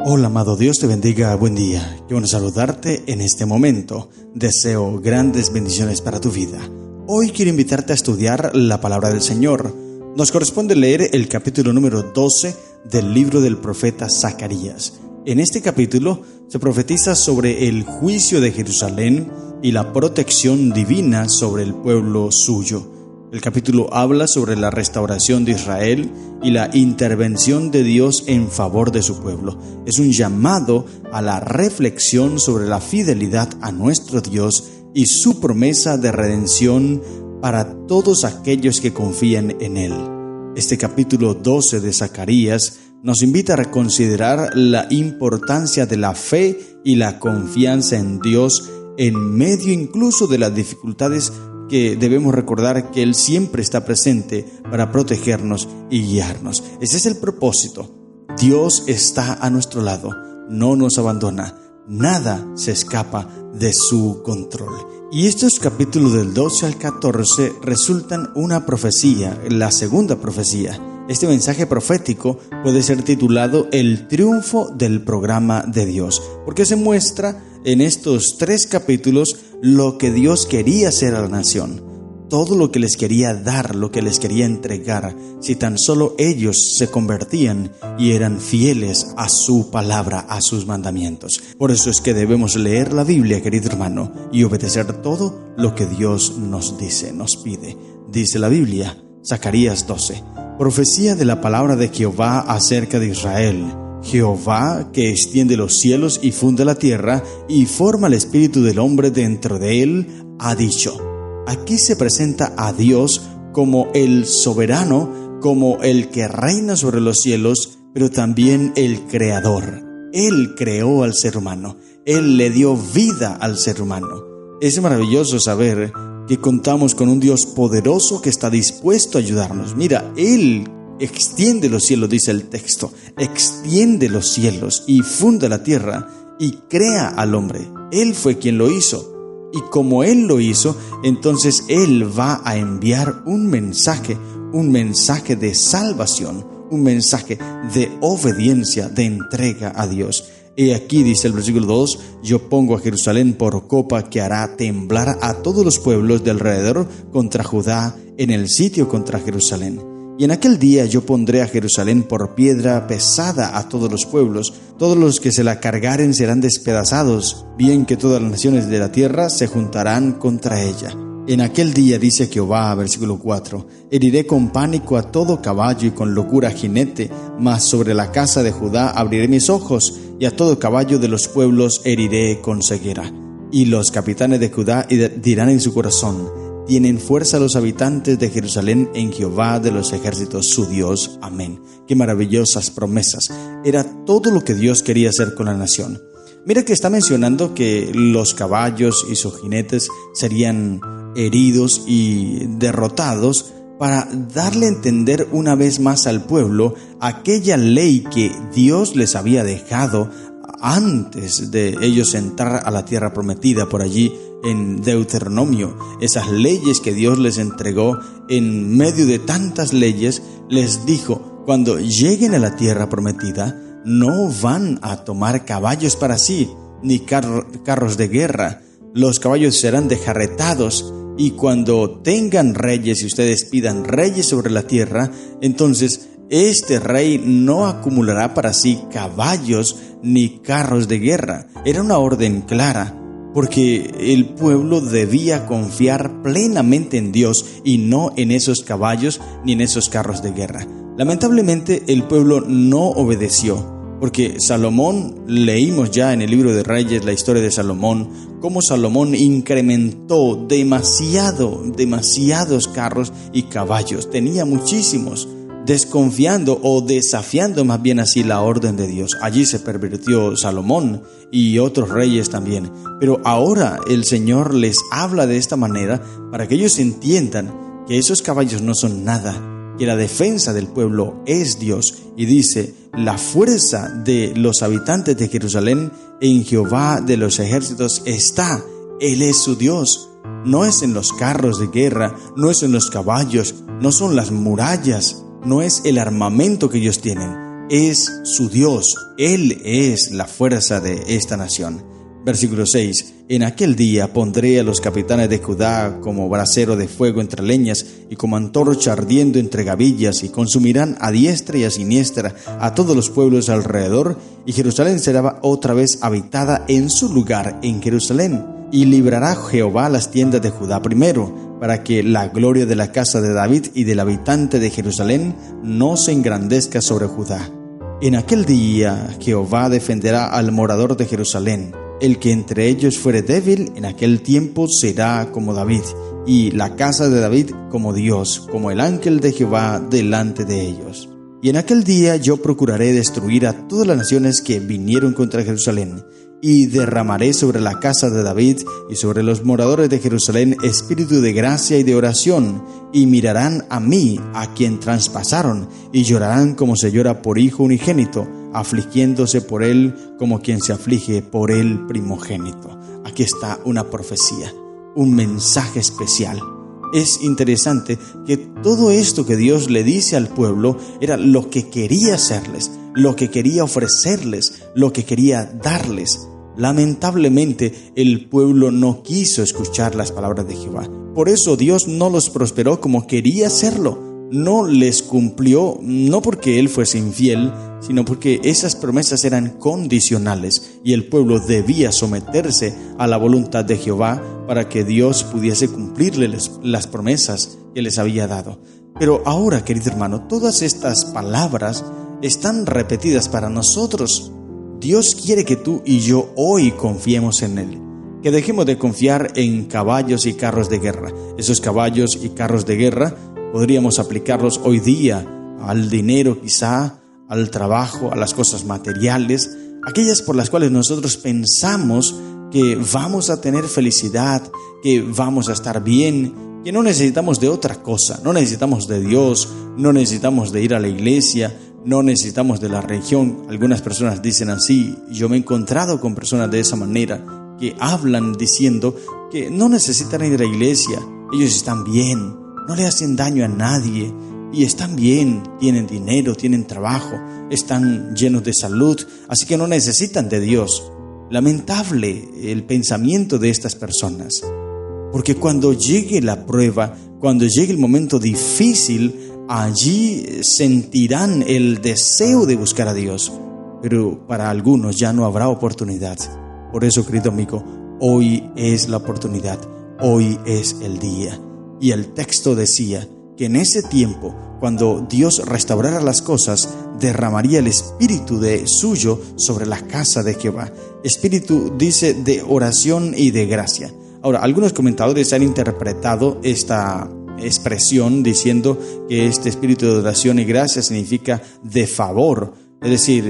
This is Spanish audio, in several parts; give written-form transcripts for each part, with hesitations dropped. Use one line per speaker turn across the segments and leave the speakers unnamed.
Hola amado, Dios te bendiga, buen día. Qué bueno saludarte en este momento. Deseo grandes bendiciones para tu vida. Hoy quiero invitarte a estudiar la palabra del Señor. Nos corresponde leer el capítulo número 12 del libro del profeta Zacarías. En este capítulo se profetiza sobre el juicio de Jerusalén y la protección divina sobre el pueblo suyo. El capítulo habla sobre la restauración de Israel y la intervención de Dios en favor de su pueblo. Es un llamado a la reflexión sobre la fidelidad a nuestro Dios y su promesa de redención para todos aquellos que confían en Él. Este capítulo 12 de Zacarías nos invita a reconsiderar la importancia de la fe y la confianza en Dios en medio incluso de las dificultades que debemos recordar que Él siempre está presente para protegernos y guiarnos. Ese es el propósito. Dios está a nuestro lado, no nos abandona, nada se escapa de su control. Y estos capítulos del 12 al 14 resultan una profecía, la segunda profecía. Este mensaje profético puede ser titulado El triunfo del programa de Dios, porque se muestra en estos 3 capítulos lo que Dios quería hacer a la nación, todo lo que les quería dar, lo que les quería entregar, si tan solo ellos se convertían y eran fieles a su palabra, a sus mandamientos. Por eso es que debemos leer la Biblia, querido hermano, y obedecer todo lo que Dios nos dice, nos pide. Dice la Biblia, Zacarías 12, profecía de la palabra de Jehová acerca de Israel. Jehová, que extiende los cielos y funde la tierra y forma el espíritu del hombre dentro de él, ha dicho. Aquí se presenta a Dios como el soberano, como el que reina sobre los cielos, pero también el creador. Él creó al ser humano, Él le dio vida al ser humano. Es maravilloso saber que contamos con un Dios poderoso que está dispuesto a ayudarnos. Mira, Él extiende los cielos, dice el texto, extiende los cielos y funda la tierra y crea al hombre. Él fue quien lo hizo. Y como Él lo hizo, entonces Él va a enviar un mensaje de salvación, un mensaje de obediencia, de entrega a Dios. Y aquí dice el versículo 2, yo pongo a Jerusalén por copa que hará temblar a todos los pueblos de alrededor contra Judá en el sitio contra Jerusalén. Y en aquel día yo pondré a Jerusalén por piedra pesada a todos los pueblos. Todos los que se la cargaren serán despedazados, bien que todas las naciones de la tierra se juntarán contra ella. En aquel día, dice Jehová, versículo 4, heriré con pánico a todo caballo y con locura a jinete, mas sobre la casa de Judá abriré mis ojos, y a todo caballo de los pueblos heriré con ceguera. Y los capitanes de Judá dirán en su corazón, tienen fuerza los habitantes de Jerusalén en Jehová de los ejércitos, su Dios. Amén. Qué maravillosas promesas. Era todo lo que Dios quería hacer con la nación. Mira que está mencionando que los caballos y sus jinetes serían heridos y derrotados para darle a entender una vez más al pueblo aquella ley que Dios les había dejado antes de ellos entrar a la tierra prometida por allí en Deuteronomio. Esas leyes que Dios les entregó en medio de tantas leyes, les dijo, cuando lleguen a la tierra prometida, no van a tomar caballos para sí, ni carros de guerra. Los caballos serán desjarretados, y cuando tengan reyes y ustedes pidan reyes sobre la tierra, entonces este rey no acumulará para sí caballos ni carros de guerra. Era una orden clara, porque el pueblo debía confiar plenamente en Dios y no en esos caballos ni en esos carros de guerra. Lamentablemente el pueblo no obedeció, porque Salomón, leímos ya en el libro de Reyes la historia de Salomón, cómo Salomón incrementó demasiados carros y caballos, tenía muchísimos, desconfiando o desafiando más bien así la orden de Dios. Allí se pervirtió Salomón y otros reyes también. Pero ahora el Señor les habla de esta manera para que ellos entiendan que esos caballos no son nada, que la defensa del pueblo es Dios. Y dice, la fuerza de los habitantes de Jerusalén en Jehová de los ejércitos está. Él es su Dios. No es en los carros de guerra, no es en los caballos, no son las murallas, no es el armamento que ellos tienen. es su Dios, Él es la fuerza de esta nación. Versículo 6. En aquel día pondré a los capitanes de Judá como brasero de fuego entre leñas y como antorcha ardiendo entre gavillas, y consumirán a diestra y a siniestra a todos los pueblos alrededor, y Jerusalén será otra vez habitada en su lugar en Jerusalén. Y librará Jehová las tiendas de Judá primero, para que la gloria de la casa de David y del habitante de Jerusalén no se engrandezca sobre Judá. En aquel día Jehová defenderá al morador de Jerusalén. El que entre ellos fuere débil, en aquel tiempo será como David, y la casa de David como Dios, como el ángel de Jehová delante de ellos. Y en aquel día yo procuraré destruir a todas las naciones que vinieron contra Jerusalén, y derramaré sobre la casa de David y sobre los moradores de Jerusalén espíritu de gracia y de oración, y mirarán a mí, a quien traspasaron, y llorarán como se llora por hijo unigénito, afligiéndose por él como quien se aflige por el primogénito. Aquí está una profecía, un mensaje especial. Es interesante que todo esto que Dios le dice al pueblo era lo que quería hacerles, lo que quería ofrecerles, lo que quería darles. Lamentablemente, el pueblo no quiso escuchar las palabras de Jehová. Por eso Dios no los prosperó como quería hacerlo. No les cumplió, no porque Él fuese infiel, sino porque esas promesas eran condicionales y el pueblo debía someterse a la voluntad de Jehová para que Dios pudiese cumplirles las promesas que les había dado. Pero ahora, querido hermano, todas estas palabras están repetidas para nosotros. Dios quiere que tú y yo hoy confiemos en Él, que dejemos de confiar en caballos y carros de guerra. Esos caballos y carros de guerra podríamos aplicarlos hoy día al dinero, quizá, al trabajo, a las cosas materiales, aquellas por las cuales nosotros pensamos que vamos a tener felicidad, que vamos a estar bien, que no necesitamos de otra cosa, no necesitamos de Dios, no necesitamos de ir a la iglesia, no necesitamos de la religión. Algunas personas dicen así, y yo me he encontrado con personas de esa manera, que hablan diciendo que no necesitan ir a la iglesia, ellos están bien, no le hacen daño a nadie y están bien, tienen dinero, tienen trabajo, están llenos de salud, así que no necesitan de Dios. Lamentable el pensamiento de estas personas, porque cuando llegue la prueba, cuando llegue el momento difícil, allí sentirán el deseo de buscar a Dios, pero para algunos ya no habrá oportunidad. Por eso, querido amigo, hoy es la oportunidad, hoy es el día. Y el texto decía que en ese tiempo, cuando Dios restaurara las cosas, derramaría el espíritu de suyo sobre la casa de Jehová. Espíritu, dice, de oración y de gracia. Ahora, algunos comentadores han interpretado esta expresión diciendo que este espíritu de oración y gracia significa de favor. Es decir,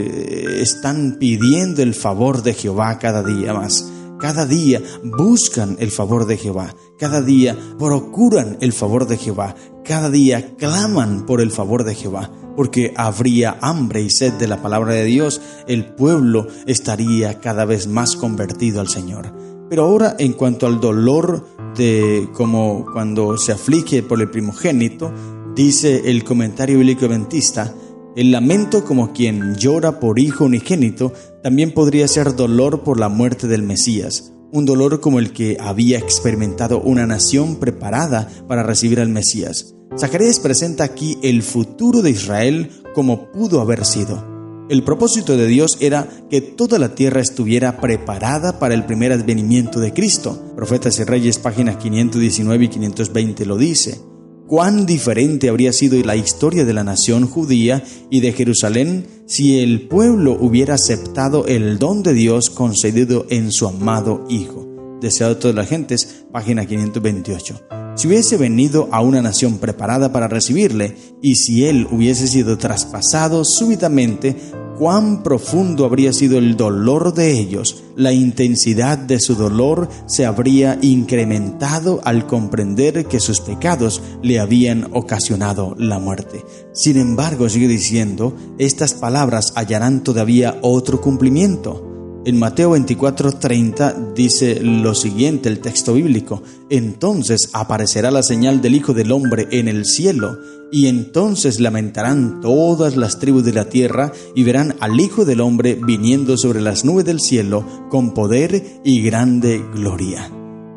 están pidiendo el favor de Jehová cada día más. Cada día buscan el favor de Jehová, cada día procuran el favor de Jehová, cada día claman por el favor de Jehová, porque habría hambre y sed de la palabra de Dios, el pueblo estaría cada vez más convertido al Señor. Pero ahora, en cuanto al dolor de como cuando se aflige por el primogénito, dice el comentario bíblico adventista, el lamento como quien llora por hijo unigénito también podría ser dolor por la muerte del Mesías, un dolor como el que había experimentado una nación preparada para recibir al Mesías. Zacarías presenta aquí el futuro de Israel como pudo haber sido. El propósito de Dios era que toda la tierra estuviera preparada para el primer advenimiento de Cristo. Profetas y Reyes, páginas 519 y 520 lo dice. ¿Cuán diferente habría sido la historia de la nación judía y de Jerusalén si el pueblo hubiera aceptado el don de Dios concedido en su amado Hijo? Deseado de todas las gentes, página 528. Si hubiese venido a una nación preparada para recibirle, y si él hubiese sido traspasado súbitamente, cuán profundo habría sido el dolor de ellos. La intensidad de su dolor se habría incrementado al comprender que sus pecados le habían ocasionado la muerte. Sin embargo, sigue diciendo, estas palabras hallarán todavía otro cumplimiento. En Mateo 24:30 dice lo siguiente el texto bíblico: entonces aparecerá la señal del Hijo del Hombre en el cielo, y entonces lamentarán todas las tribus de la tierra y verán al Hijo del Hombre viniendo sobre las nubes del cielo con poder y grande gloria.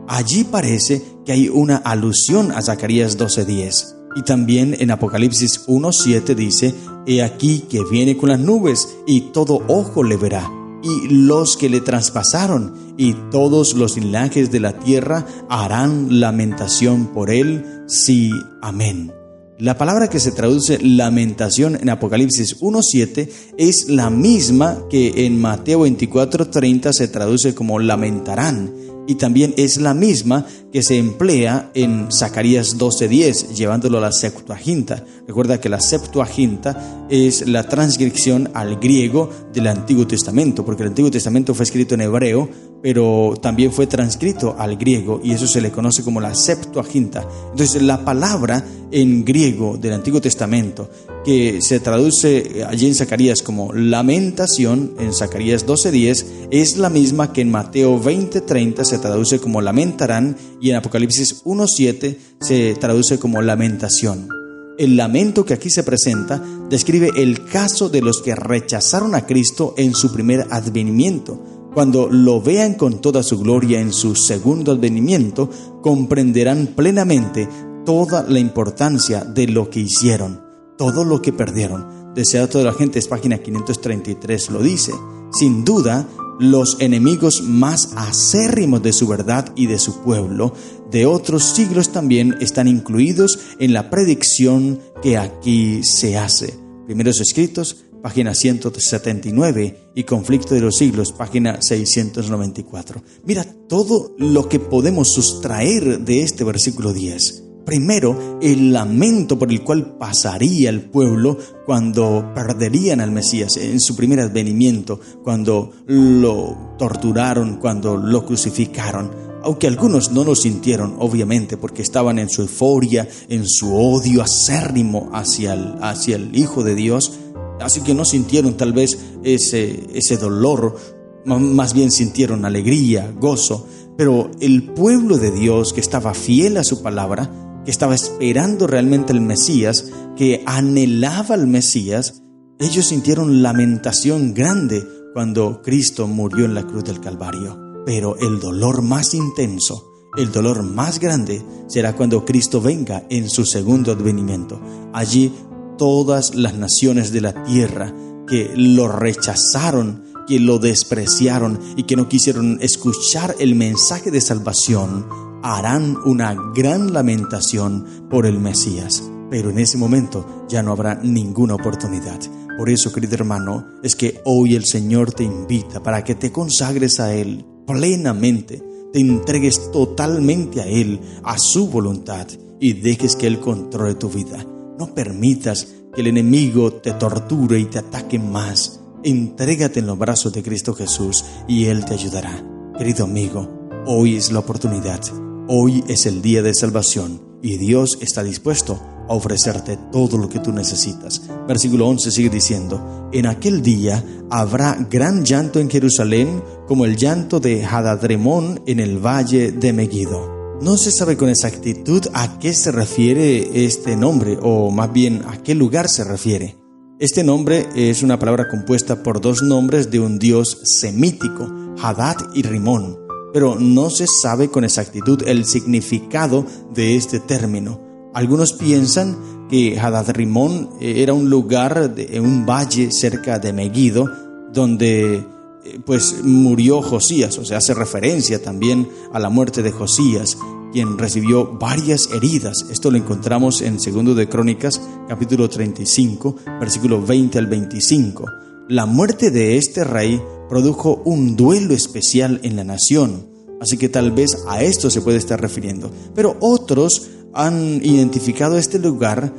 Allí parece que hay una alusión a Zacarías 12:10. Y también en Apocalipsis 1:7 dice: he aquí que viene con las nubes y todo ojo le verá, y los que le traspasaron, y todos los linajes de la tierra harán lamentación por él. Sí, amén. La palabra que se traduce lamentación en Apocalipsis 1:7 es la misma que en Mateo 24:30 se traduce como lamentarán, y también es la misma que se emplea en Zacarías 12:10, llevándolo a la Septuaginta. Recuerda que la Septuaginta es la transcripción al griego del Antiguo Testamento, porque el Antiguo Testamento fue escrito en hebreo, pero también fue transcrito al griego, y eso se le conoce como la Septuaginta. Entonces, la palabra en griego del Antiguo Testamento que se traduce allí en Zacarías como lamentación, en Zacarías 12:10, es la misma que en Mateo 20:30 se traduce como lamentarán, y en Apocalipsis 1:7 se traduce como lamentación. El lamento que aquí se presenta describe el caso de los que rechazaron a Cristo en su primer advenimiento. Cuando lo vean con toda su gloria en su segundo advenimiento, comprenderán plenamente toda la importancia de lo que hicieron, todo lo que perdieron. Deseado de la gente, es página 533, lo dice. Sin duda, los enemigos más acérrimos de su verdad y de su pueblo, de otros siglos, también están incluidos en la predicción que aquí se hace. Primeros Escritos, página 179, y Conflicto de los Siglos, página 694. Mira todo lo que podemos sustraer de este versículo 10. Primero, el lamento por el cual pasaría el pueblo cuando perderían al Mesías en su primer advenimiento, cuando lo torturaron, cuando lo crucificaron. Aunque algunos no lo sintieron, obviamente, porque estaban en su euforia, en su odio acérrimo hacia el Hijo de Dios, así que no sintieron tal vez ese dolor, más bien sintieron alegría, gozo. Pero el pueblo de Dios, que estaba fiel a su palabra, que estaba esperando realmente el Mesías, que anhelaba al Mesías, ellos sintieron lamentación grande cuando Cristo murió en la cruz del Calvario. Pero el dolor más intenso, el dolor más grande, será cuando Cristo venga en su segundo advenimiento. Allí todas las naciones de la tierra que lo rechazaron, que lo despreciaron y que no quisieron escuchar el mensaje de salvación, harán una gran lamentación por el Mesías. Pero en ese momento ya no habrá ninguna oportunidad. Por eso, querido hermano, es que hoy el Señor te invita para que te consagres a Él plenamente, te entregues totalmente a Él, a su voluntad, y dejes que Él controle tu vida. No permitas que el enemigo te torture y te ataque más. Entrégate en los brazos de Cristo Jesús y Él te ayudará. Querido amigo, hoy es la oportunidad. Hoy es el día de salvación y Dios está dispuesto a ofrecerte todo lo que tú necesitas. Versículo 11 sigue diciendo: en aquel día habrá gran llanto en Jerusalén, como el llanto de Hadadremón en el valle de Megiddo. No se sabe con exactitud a qué se refiere este nombre, o más bien a qué lugar se refiere. Este nombre es una palabra compuesta por dos nombres de un dios semítico, Hadad y Rimón, pero no se sabe con exactitud el significado de este término. Algunos piensan que Hadad-Rimón era un lugar, un valle cerca de Megiddo, donde murió Josías, o sea, hace referencia también a la muerte de Josías, quien recibió varias heridas. Esto lo encontramos en 2 de Crónicas, capítulo 35, versículo 20 al 25. La muerte de este rey produjo un duelo especial en la nación, así que tal vez a esto se puede estar refiriendo. Pero otros han identificado este lugar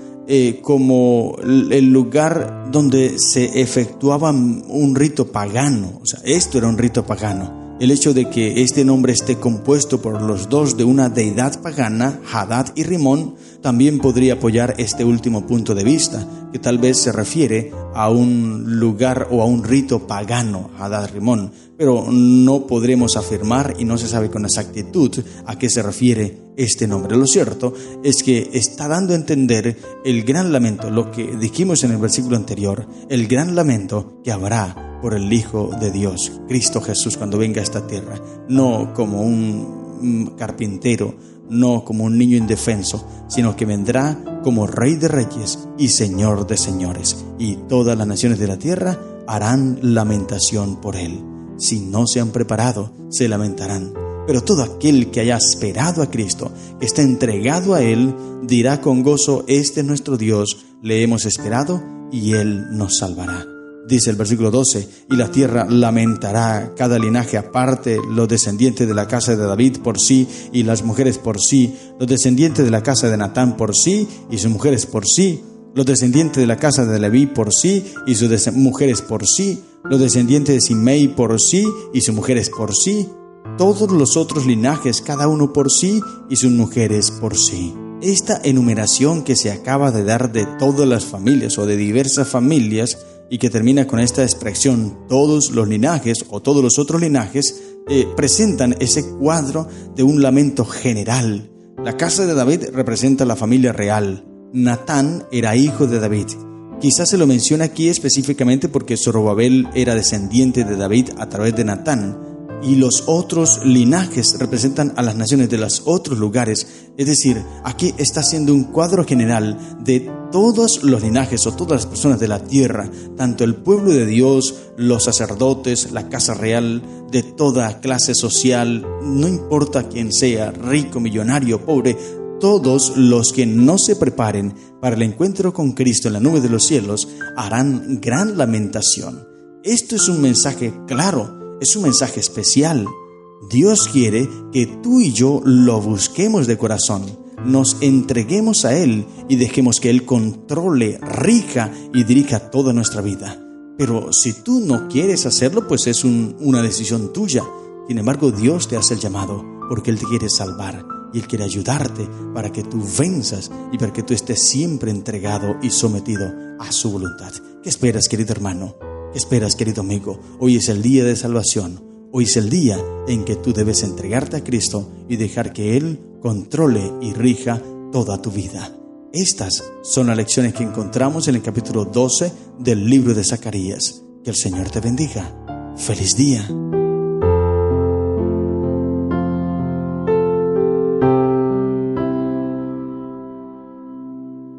como el lugar donde se efectuaba un rito pagano. O sea, esto era un rito pagano. El hecho de que este nombre esté compuesto por los dos de una deidad pagana, Hadad y Rimón, también podría apoyar este último punto de vista, que tal vez se refiere a un lugar o a un rito pagano, Hadad-Rimón, pero no podremos afirmar y no se sabe con exactitud a qué se refiere este nombre. Lo cierto es que está dando a entender el gran lamento, lo que dijimos en el versículo anterior, el gran lamento que habrá por el Hijo de Dios, Cristo Jesús, cuando venga a esta tierra, no como un carpintero, no como un niño indefenso, sino que vendrá como Rey de Reyes y Señor de Señores, y todas las naciones de la tierra harán lamentación por él. Si no se han preparado, se lamentarán. Pero todo aquel que haya esperado a Cristo, que está entregado a Él, dirá con gozo: este es nuestro Dios, le hemos esperado y Él nos salvará. Dice el versículo 12: y la tierra lamentará cada linaje aparte, los descendientes de la casa de David por sí y las mujeres por sí, los descendientes de la casa de Natán por sí y sus mujeres por sí, los descendientes de la casa de Leví por sí y sus mujeres por sí, los descendientes de Simei por sí y sus mujeres por sí, todos los otros linajes, cada uno por sí y sus mujeres por sí. Esta enumeración que se acaba de dar de todas las familias o de diversas familias y que termina con esta expresión, todos los linajes o todos los otros linajes, presentan ese cuadro de un lamento general. La casa de David representa la familia real. Natán era hijo de David. Quizás se lo menciona aquí específicamente porque Zorobabel era descendiente de David a través de Natán. Y los otros linajes representan a las naciones de los otros lugares. Es decir, aquí está haciendo un cuadro general de todos los linajes o todas las personas de la tierra, tanto el pueblo de Dios, los sacerdotes, la casa real, de toda clase social, no importa quién sea, rico, millonario, pobre, todos los que no se preparen para el encuentro con Cristo en la nube de los cielos harán gran lamentación. Esto es un mensaje claro. Es un mensaje especial. Dios quiere que tú y yo lo busquemos de corazón, nos entreguemos a Él y dejemos que Él controle, rija y dirija toda nuestra vida. Pero si tú no quieres hacerlo, pues es una decisión tuya. Sin embargo, Dios te hace el llamado porque Él te quiere salvar y Él quiere ayudarte para que tú venzas y para que tú estés siempre entregado y sometido a su voluntad. ¿Qué esperas, querido hermano? ¿Qué esperas, querido amigo? Hoy es el día de salvación. Hoy es el día en que tú debes entregarte a Cristo y dejar que Él controle y rija toda tu vida. Estas son las lecciones que encontramos en el capítulo 12 del libro de Zacarías. Que el Señor te bendiga. ¡Feliz día!